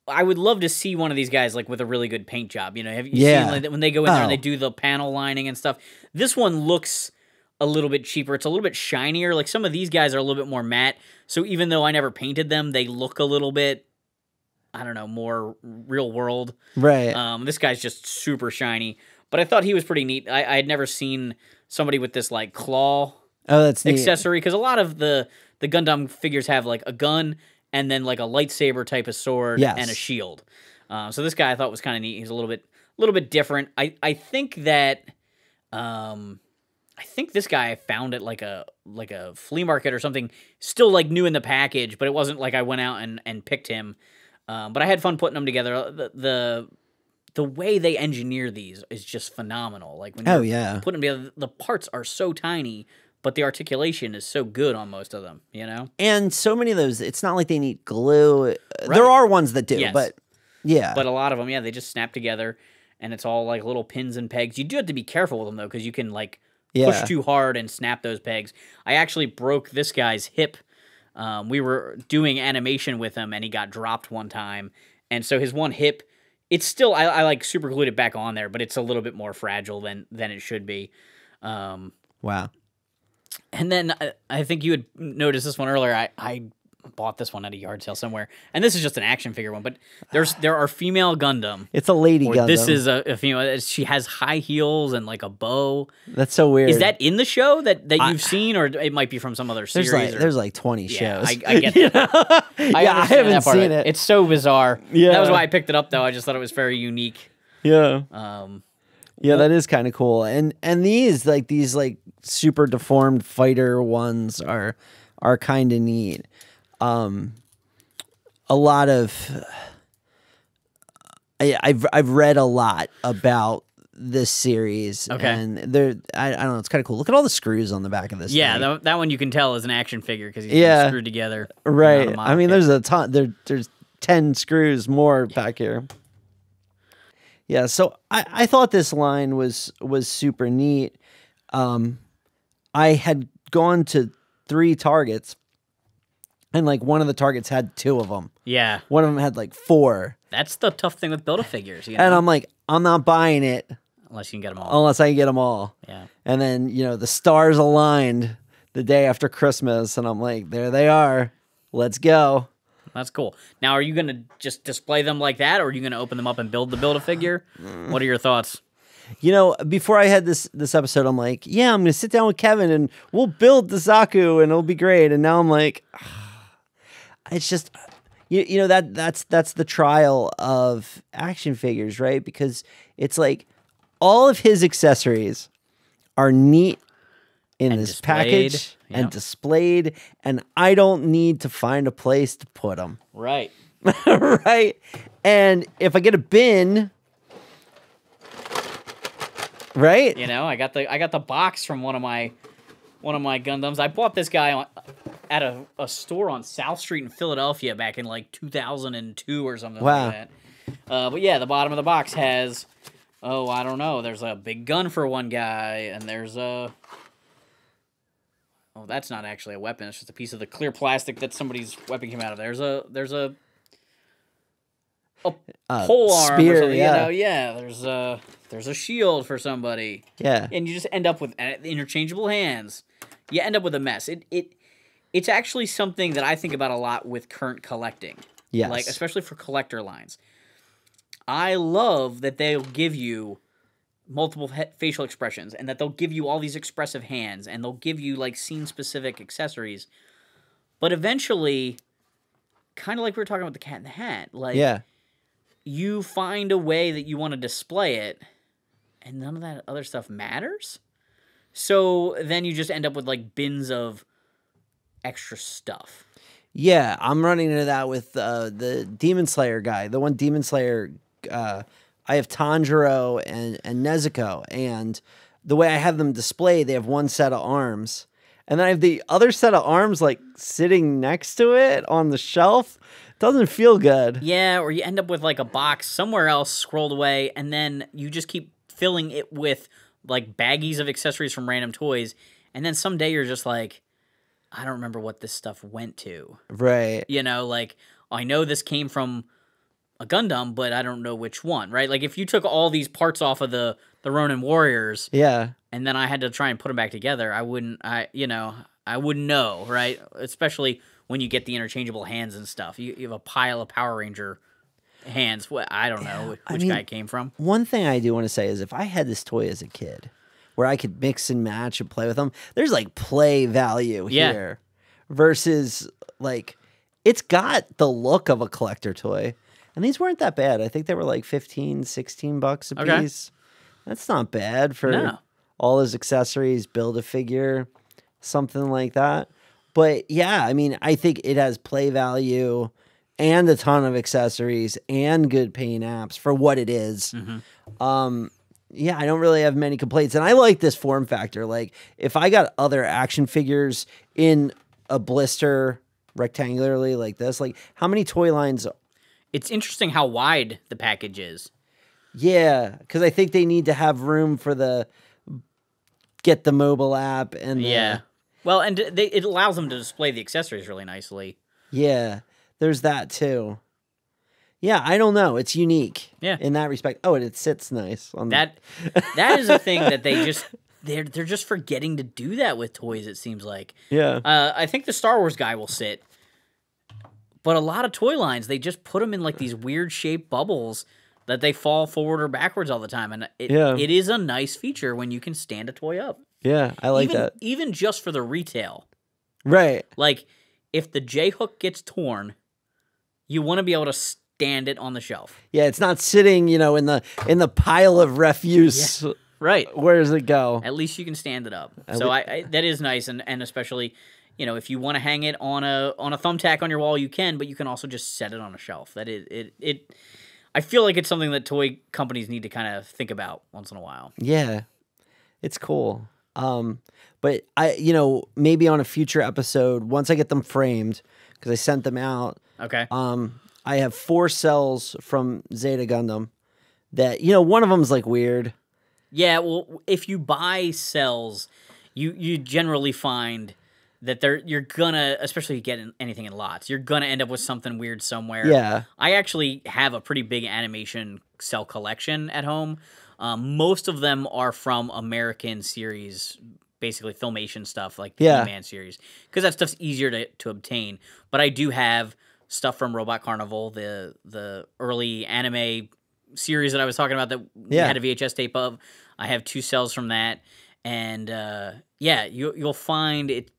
I would love to see one of these guys like with a really good paint job. You know, have you Yeah. seen like, when they go in there and they Oh. do the panel lining and stuff? This one looks a little bit cheaper. It's a little bit shinier. Like, some of these guys are a little bit more matte. So even though I never painted them, they look a little bit, I don't know, more real world. Right. This guy's just super shiny, but I thought he was pretty neat. I had never seen somebody with this like claw Oh, that's neat. accessory, because a lot of the Gundam figures have like a gun and then like a lightsaber type of sword Yes. and a shield. So this guy I thought was kind of neat. He's a little bit different. I think that I think this guy I found at like a flea market or something, still like new in the package, but it wasn't like I went out and picked him. But I had fun putting them together. The way they engineer these is just phenomenal. Like, when you're yeah. putting them together, the parts are so tiny, but the articulation is so good on most of them, you know? And so many of those, it's not like they need glue. Right. There are ones that do, Yes. but yeah. But a lot of them, yeah, they just snap together, and it's all like little pins and pegs. You do have to be careful with them, though, because you can like push Yeah. too hard and snap those pegs. I actually broke this guy's hip. We were doing animation with him, and he got dropped one time. And so his one hip, it's still, I like super glued it back on there, but it's a little bit more fragile than it should be. Wow. And then I think you had noticed this one earlier. I bought this one at a yard sale somewhere, and this is just an action figure one. But there are female Gundam. It's a lady Or Gundam. this is a female. She has high heels and like a bow. That's so weird. Is that in the show that you've seen, or it might be from some other series? there's like 20 yeah, shows. I get that. I understand haven't that part of seen it. It's so bizarre. Yeah. That was why I picked it up, though. I just thought it was very unique. Yeah. Um, Yeah, that is kind of cool. And these super deformed fighter ones are kind of neat. A lot of I've read a lot about this series. Okay. And I don't know, it's kind of cool. Look at all the screws on the back of this yeah, thing. that one you can tell is an action figure because he's Yeah. screwed together. Right. Not a I mean, model there's a ton. There's 10 screws more back here. Yeah. So I thought this line was super neat. I had gone to 3 Targets, and like one of the Targets had 2 of them. Yeah, One of them had like 4, that's the tough thing with Build-A-Figures, you know? and I'm like, I'm not buying it Unless you can get them all. unless I can get them all. Yeah. And then the stars aligned the day after Christmas, and I'm like, there they are. Let's go. That's cool. Now, are you going to just display them like that, or are you going to open them up and build the Build-A-Figure? What are your thoughts? Before I had this episode, I'm like, yeah, I'm going to sit down with Kevin and we'll build the Zaku and it'll be great. And now I'm like, it's just, you know that's the trial of action figures, right? Because it's like all of his accessories are neat in this displayed. package and displayed, and I don't need to find a place to put them. Right. Right? And if I get a bin, right? You know, I got the box from one of my Gundams. I bought this guy at a store on South Street in Philadelphia back in like 2002 or something like that. But yeah, the bottom of the box has, I don't know. There's a big gun for one guy, and there's a. Oh, that's not actually a weapon. It's just a piece of the clear plastic that somebody's weapon came out of. There's a pole arm spear, or something. yeah. You know, yeah. There's a shield for somebody. Yeah. And you just end up with interchangeable hands. You end up with a mess. It's actually something that I think about a lot with current collecting. Yes. Like, especially for collector lines. I love that they'll give you multiple facial expressions and that they'll give you all these expressive hands and they'll give you, like, scene-specific accessories. But eventually, kind of like we were talking about the Cat in the Hat, like, you find a way that you want to display it and none of that other stuff matters. So then you just end up with, like, bins of extra stuff. Yeah, I'm running into that with the Demon Slayer guy. The one Demon Slayer, I have Tanjiro and Nezuko, and the way I have them displayed, they have one set of arms. And then I have the other set of arms, like, sitting next to it on the shelf. Doesn't feel good. Yeah, or you end up with, like, a box somewhere else scrolled away, and then you just keep filling it with, like, baggies of accessories from random toys, and then someday you're just like, I don't remember what this stuff went to. Right. You know, like, I know this came from a Gundam, but I don't know which one, right? Like, if you took all these parts off of the Ronin Warriors, and then I had to try and put them back together, I wouldn't know, right? Especially when you get the interchangeable hands and stuff. You have a pile of Power Ranger hands. I don't know which guy it came from. One thing I do want to say is if I had this toy as a kid, where I could mix and match and play with them, there's like play value here versus like it's got the look of a collector toy. And these weren't that bad. I think they were like $15, $16 a piece. That's not bad for all his accessories, Build-A-Figure, something like that. But yeah, I mean, I think it has play value and a ton of accessories and good paint apps for what it is. Yeah, I don't really have many complaints. And I like this form factor. Like, if I got other action figures in a blister rectangularly like this, like, how many toy lines? It's interesting how wide the package is. Yeah, because I think they need to have room for the get the mobile app and well, and it allows them to display the accessories really nicely. Yeah, there's that too. Yeah, I don't know. It's unique. In that respect. Oh, and it sits nice on that. That is a thing that they're just forgetting to do that with toys. It seems like. Yeah. I think the Star Wars guy will sit, but a lot of toy lines they just put them in like these weird shaped bubbles that they fall forward or backwards all the time, and it is a nice feature when you can stand a toy up. Yeah, I like that. Even just for the retail. Right. Like if the J hook gets torn, you want to be able to stand it on the shelf. Yeah, it's not sitting, in the pile of refuse. Yeah, right. Where does it go? At least you can stand it up. So I that is nice, and especially, if you want to hang it on a thumbtack on your wall, you can, but you can also just set it on a shelf. That it I feel like it's something that toy companies need to kind of think about once in a while. Yeah. It's cool. But maybe on a future episode, once I get them framed, because I sent them out. Okay. I have 4 cells from Zeta Gundam that, one of them is like weird. Yeah, well, if you buy cells, you generally find that you're gonna, especially if you get anything in lots, you're gonna end up with something weird somewhere. Yeah. I actually have a pretty big animation cell collection at home. Most of them are from American series, basically Filmation stuff, like the He-Man series, because that stuff's easier to obtain. But I do have stuff from Robot Carnival, the early anime series that I was talking about that we had a VHS tape of. I have 2 cells from that, and you'll find it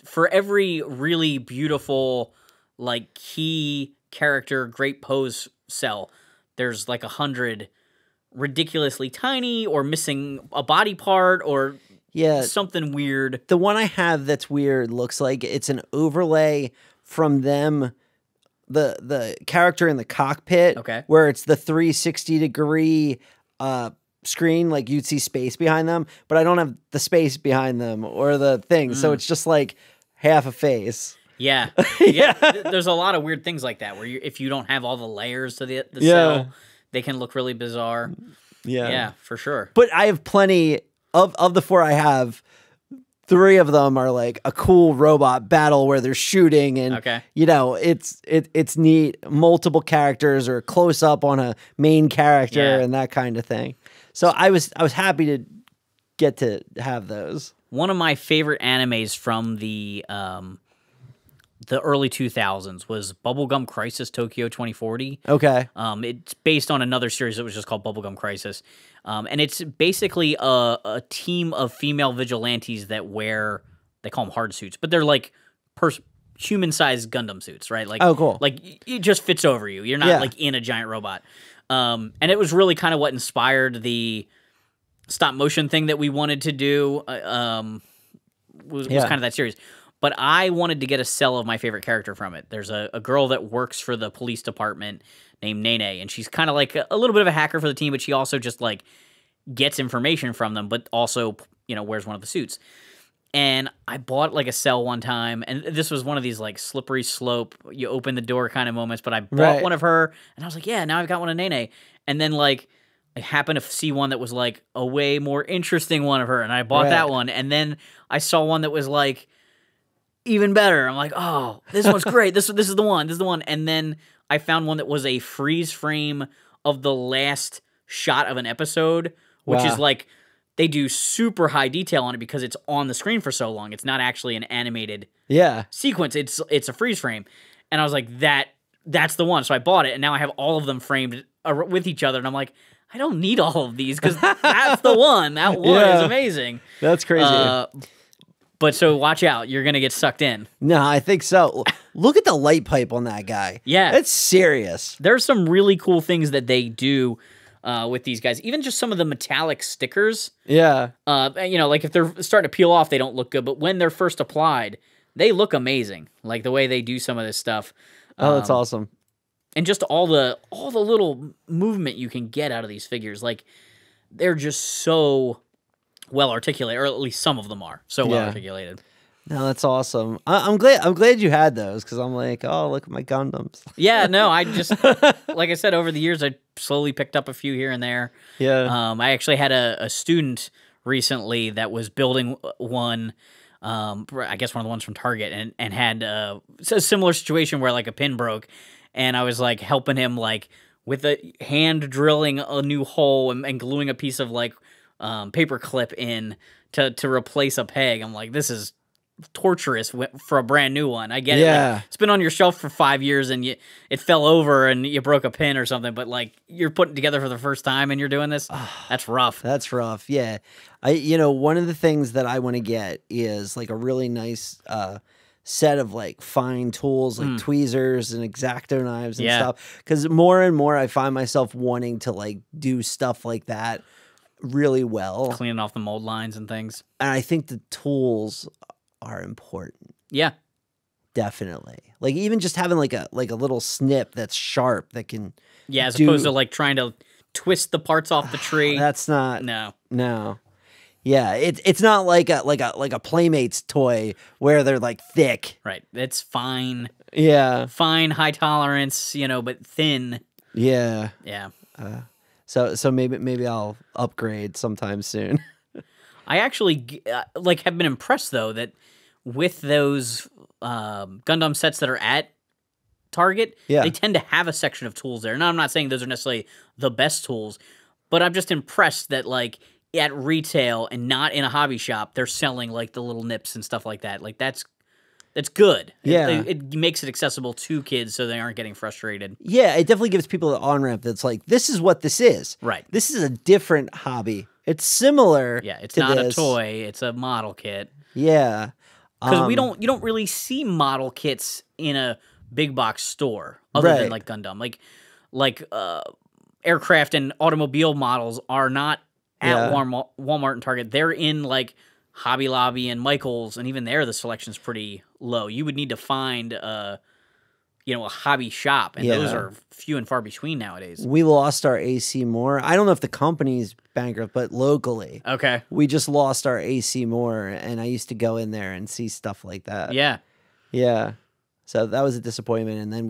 for every really beautiful like key character, great pose cell, there's like 100 ridiculously tiny or missing a body part or something weird. The one I have that's weird looks like it's an overlay from them, the character in the cockpit, where it's the 360-degree screen, like you'd see space behind them, but I don't have the space behind them or the thing, so it's just like half a face. Yeah. There's a lot of weird things like that where if you don't have all the layers to the cell, they can look really bizarre. Yeah, for sure. But I have plenty of the 4 I have. 3 of them are like a cool robot battle where they're shooting and you know, it's neat. Multiple characters or close up on a main character and that kind of thing. So I was happy to get to have those. One of my favorite animes from the early 2000s was Bubblegum Crisis Tokyo 2040. Okay. It's based on another series that was just called Bubblegum Crisis. And it's basically a team of female vigilantes that they call them hard suits, but they're like human-sized Gundam suits, right? Like, oh, cool. Like, it just fits over you. You're not like in a giant robot. And it was really kind of what inspired the stop-motion thing that we wanted to do, was kind of that series. But I wanted to get a cell of my favorite character from it. There's a girl that works for the police department named Nene, and she's kind of like a little bit of a hacker for the team, but she also just like gets information from them, but also, you know, wears one of the suits. And I bought like a cell one time, and this was one of these like slippery slope, you open the door kind of moments, but I bought one of her, and I was like, yeah, now I've got one of Nene. And then like I happened to see one that was like a way more interesting one of her, and I bought that one. And then I saw one that was like even better. I'm like, oh, this one's great. This is the one. This is the one. And then I found one that was a freeze frame of the last shot of an episode, which is like they do super high detail on it because it's on the screen for so long. It's not actually an animated sequence. It's a freeze frame. And I was like, that's the one. So I bought it, and now I have all of them framed with each other. And I'm like, I don't need all of these because that's the one. That one is amazing. That's crazy. But so watch out. You're going to get sucked in. No, I think so. Look at the light pipe on that guy. Yeah. That's serious. There's some really cool things that they do with these guys. Even just some of the metallic stickers. Yeah. You know, like if they're starting to peel off, they don't look good. But when they're first applied, they look amazing. Like the way they do some of this stuff. Oh, that's awesome. And just all the little movement you can get out of these figures. Like they're just so well articulated, or at least some of them are so well articulated. No, that's awesome. I'm glad you had those, because I'm like, oh, look at my Gundams. Yeah, no, I just like I said, over the years I slowly picked up a few here and there. Yeah. I actually had a student recently that was building one. I guess one of the ones from Target, and had a similar situation where like a pin broke, and I was like helping him like with a hand drilling a new hole and gluing a piece of like paper clip in to replace a peg. I'm like, this is torturous for a brand new one. I get it. Like, it's been on your shelf for 5 years and it fell over and you broke a pin or something, but like you're putting it together for the first time and you're doing this. That's rough. That's rough. Yeah. One of the things that I want to get is like a really nice set of like fine tools, like tweezers and X-Acto knives and stuff. Because more and more I find myself wanting to like do stuff like that really well. Cleaning off the mold lines and things. And I think the tools are important. Yeah. Definitely. Like even just having like a little snip that's sharp that can as opposed to like trying to twist the parts off the tree. That's not No. Yeah, it's not like a Playmates toy where they're like thick. Right. It's fine. Yeah. Fine, high tolerance, but thin. Yeah. Yeah. So maybe I'll upgrade sometime soon. I actually have been impressed though that with those Gundam sets that are at Target, they tend to have a section of tools there. Now I'm not saying those are necessarily the best tools, but I'm just impressed that like at retail and not in a hobby shop, they're selling like the little nips and stuff like that. Like that's good. Yeah. It makes it accessible to kids so they aren't getting frustrated. Yeah, it definitely gives people an on-ramp that's like, this is what this is. Right. This is a different hobby. It's similar. Yeah, it's not a toy. It's a model kit. Yeah. Because you don't really see model kits in a big box store other than like Gundam. Like aircraft and automobile models are not at Walmart and Target. They're in like Hobby Lobby and Michael's, and even there the selection's pretty low. You would need to find a hobby shop, and those are few and far between nowadays. We lost our AC Moore. I don't know if the company's bankrupt, but locally. Okay. We just lost our AC Moore, and I used to go in there and see stuff like that. Yeah. Yeah. So that was a disappointment. And then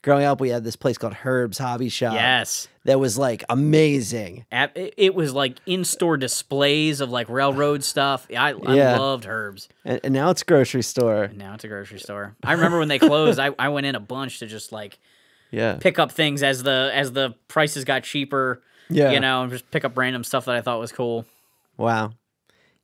growing up, we had this place called Herb's Hobby Shop. Yes. That was like amazing. It was like in-store displays of like railroad stuff. I loved Herb's. And now it's a grocery store. And now it's a grocery store. I remember when they closed, I went in a bunch to just like pick up things as the prices got cheaper. Yeah. And just pick up random stuff that I thought was cool. Wow.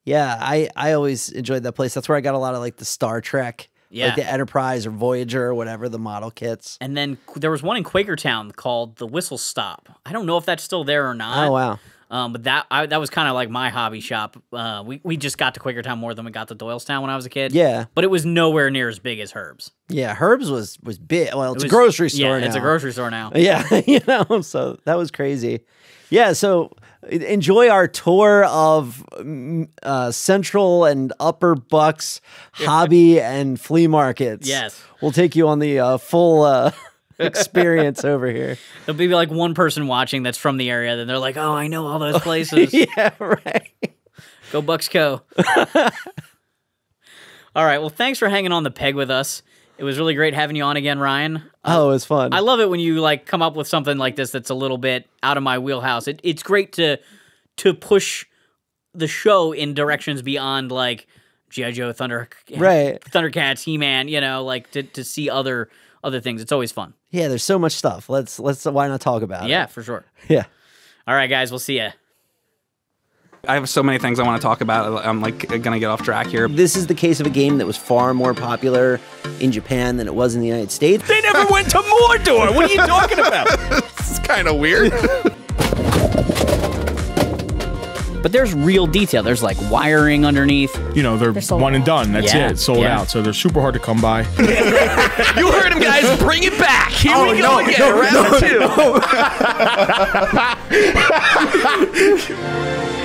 Yeah, I always enjoyed that place. That's where I got a lot of like the Star Trek. Yeah. Like the Enterprise or Voyager or whatever, the model kits. And then there was one in Quakertown called the Whistle Stop. I don't know if that's still there or not. Oh, wow. But that was kind of like my hobby shop. We just got to Quakertown more than we got to Doylestown when I was a kid. Yeah. But it was nowhere near as big as Herb's. Yeah, Herb's was big. Well, it's a grocery store now. Yeah, it's a grocery store now. Yeah, so that was crazy. Yeah, so enjoy our tour of Central and Upper Bucks hobby and flea markets. Yes. We'll take you on the full experience over here. There'll be like one person watching that's from the area, then they're like, oh, I know all those places. Yeah, right. Go Bucks Co. All right, well, thanks for hanging on the peg with us. It was really great having you on again, Ryan. Oh, it was fun. I love it when you like come up with something like this that's a little bit out of my wheelhouse. It's great to push the show in directions beyond like G.I. Joe, Thundercats, He-Man, like to see other things. It's always fun. Yeah, there's so much stuff. Let's why not talk about it? Yeah, for sure. Yeah. All right, guys, we'll see ya. I have so many things I want to talk about. I'm like gonna get off track here. This is the case of a game that was far more popular in Japan than it was in the United States. They never went to Mordor. What are you talking about? This is kind of weird. But there's real detail. There's like wiring underneath. They're one and done. That's it. Sold out. So they're super hard to come by. You heard him, guys. Bring it back. Here we go again. Round two.